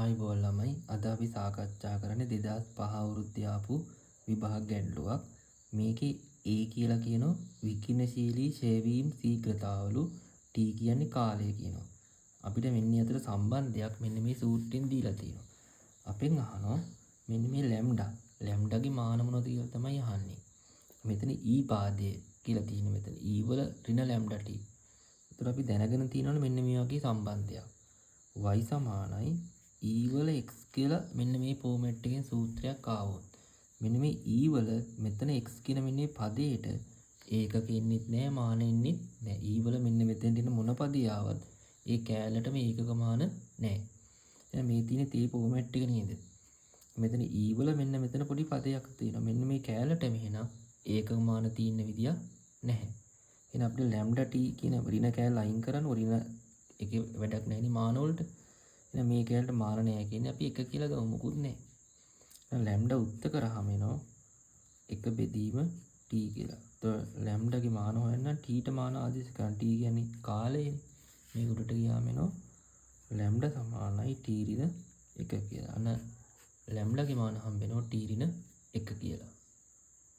ආයිබෝල් ළමයි අද අපි සාකච්ඡා කරන්නේ 2005 අවුරුද්දේ ආපු විභාග ගැටලුවක්. මේකේ A කියලා කියනවා විකිනශීලී ඡේවීම් ශීඝ්‍රතාවලු, T කියන්නේ කාලය කියනවා. අපිට මෙන්න අතර සම්බන්ධයක් මෙන්න මේ සූත්‍රයෙන් දීලා තියෙනවා. අපෙන් අහනවා මෙන්න මේ ලැම්ඩාගේ මාන මොනවද කියලා තමයි අහන්නේ. මෙතන E පාදය කියලා තියෙන මෙතන E වල ඍණ ලැම්ඩා T. ඒතර අපි දැනගෙන තියෙනවනේ මෙන්න මේ වගේ සම්බන්ධයක්. y සමානයි e වල x කියලා මෙන්න මේ ෆෝමැට් එකෙන් සූත්‍රයක් ආවොත් මෙන්න මේ e වල මෙතන x කියන මෙන්න මේ පදයට ඒකක ඉන්නෙත් නෑ මාන ඉන්නෙත් නෑ. e වල මෙන්න මෙතෙන් දින මොන පදිය ආවත් ඒ කෑල්ලට මේ ඒකක මාන නෑ. දැන් මේ තියෙන තේ ෆෝමැට් එක නේද? මෙතන e වල මෙන්න මෙතන පොඩි පදයක් තියෙනවා. මෙන්න මේ කෑල්ලට මෙහෙනම් ඒකක මාන තියෙන විදියක් නැහැ. එහෙනම් අපිට ලැම්ඩා t කියන ඍණ කෑල්ල අයින් කරන්න ඍණ එකේ වැඩක් නැහැ නේ මාන වලට. එහෙනම් මේ කෑල්ලට මාන නැහැ කියන්නේ අපි 1 කියලා ගමු මොකුත් නැහැ. එහෙනම් ලැම්ඩා උත්ත කරාම එනවා 1 බෙදීම t කියලා. එතකොට ලැම්ඩාගේ මාන හොයන්න t ට මාන ආදේශ කරන්න. t කියන්නේ කාලයනේ. මේ උඩට ගියාම එනවා ලැම්ඩා සමානයි t ඍණ 1 කියලා. අන්න ලැම්ඩාගේ මාන හම්බ වෙනවා t ඍණ 1 කියලා.